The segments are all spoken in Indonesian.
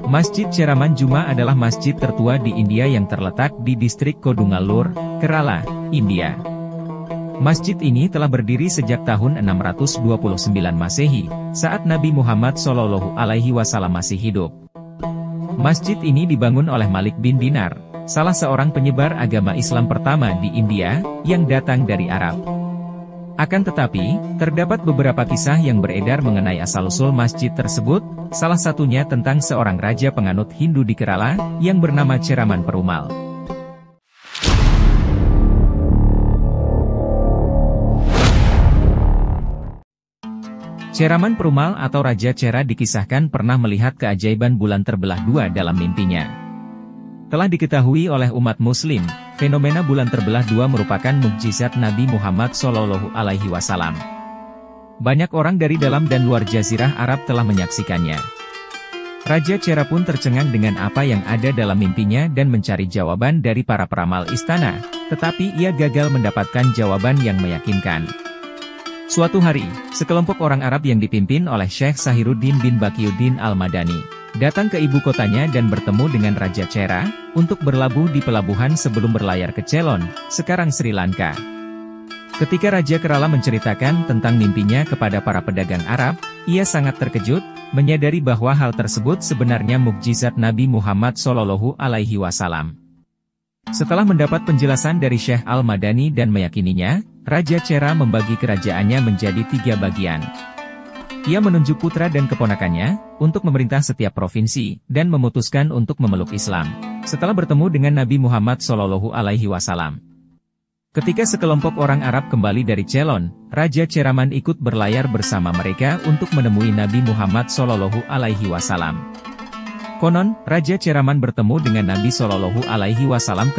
Masjid Cheraman Juma adalah masjid tertua di India yang terletak di distrik Kodungalur, Kerala, India. Masjid ini telah berdiri sejak tahun 629 Masehi, saat Nabi Muhammad SAW masih hidup. Masjid ini dibangun oleh Malik bin Dinar, salah seorang penyebar agama Islam pertama di India, yang datang dari Arab. Akan tetapi, terdapat beberapa kisah yang beredar mengenai asal-usul masjid tersebut, salah satunya tentang seorang raja penganut Hindu di Kerala, yang bernama Cheraman Perumal. Cheraman Perumal atau Raja Chera dikisahkan pernah melihat keajaiban bulan terbelah dua dalam mimpinya. Telah diketahui oleh umat muslim, fenomena bulan terbelah dua merupakan mukjizat Nabi Muhammad SAW. Banyak orang dari dalam dan luar jazirah Arab telah menyaksikannya. Raja Chera pun tercengang dengan apa yang ada dalam mimpinya dan mencari jawaban dari para peramal istana, tetapi ia gagal mendapatkan jawaban yang meyakinkan. Suatu hari, sekelompok orang Arab yang dipimpin oleh Syekh Sahiruddin bin Baqiuddin Al-Madani, datang ke ibu kotanya dan bertemu dengan Raja Chera, untuk berlabuh di pelabuhan sebelum berlayar ke Ceylon, sekarang Sri Lanka. Ketika Raja Kerala menceritakan tentang mimpinya kepada para pedagang Arab, ia sangat terkejut, menyadari bahwa hal tersebut sebenarnya mukjizat Nabi Muhammad SAW. Setelah mendapat penjelasan dari Syekh Al-Madani dan meyakininya, Raja Chera membagi kerajaannya menjadi 3 bagian. Ia menunjuk putra dan keponakannya, untuk memerintah setiap provinsi, dan memutuskan untuk memeluk Islam, setelah bertemu dengan Nabi Muhammad SAW. Ketika sekelompok orang Arab kembali dari Ceylon, Raja Cheraman ikut berlayar bersama mereka untuk menemui Nabi Muhammad SAW. Konon, Raja Cheraman bertemu dengan Nabi SAW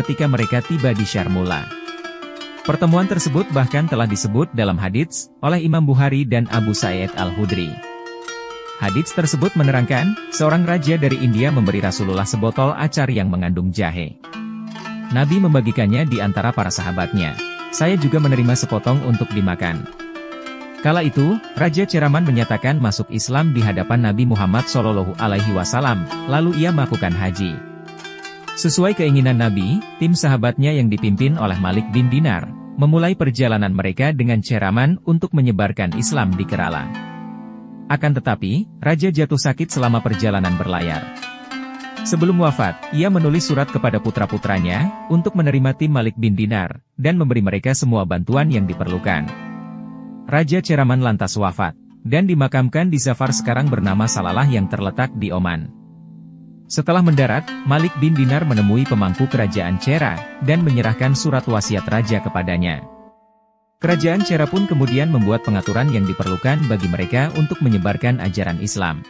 ketika mereka tiba di Syarmula. Pertemuan tersebut bahkan telah disebut dalam hadits oleh Imam Bukhari dan Abu Sa'id Al-Khudri. Hadits tersebut menerangkan, seorang raja dari India memberi Rasulullah sebotol acar yang mengandung jahe. Nabi membagikannya di antara para sahabatnya. Saya juga menerima sepotong untuk dimakan. Kala itu, Raja Cheraman menyatakan masuk Islam di hadapan Nabi Muhammad SAW, lalu ia melakukan haji. Sesuai keinginan Nabi, tim sahabatnya yang dipimpin oleh Malik bin Dinar, memulai perjalanan mereka dengan Cheraman untuk menyebarkan Islam di Kerala. Akan tetapi, Raja jatuh sakit selama perjalanan berlayar. Sebelum wafat, ia menulis surat kepada putra-putranya, untuk menerima tim Malik bin Dinar, dan memberi mereka semua bantuan yang diperlukan. Raja Cheraman lantas wafat, dan dimakamkan di Zafar sekarang bernama Salalah yang terletak di Oman. Setelah mendarat, Malik bin Dinar menemui pemangku kerajaan Chera, dan menyerahkan surat wasiat raja kepadanya. Kerajaan Chera pun kemudian membuat pengaturan yang diperlukan bagi mereka untuk menyebarkan ajaran Islam.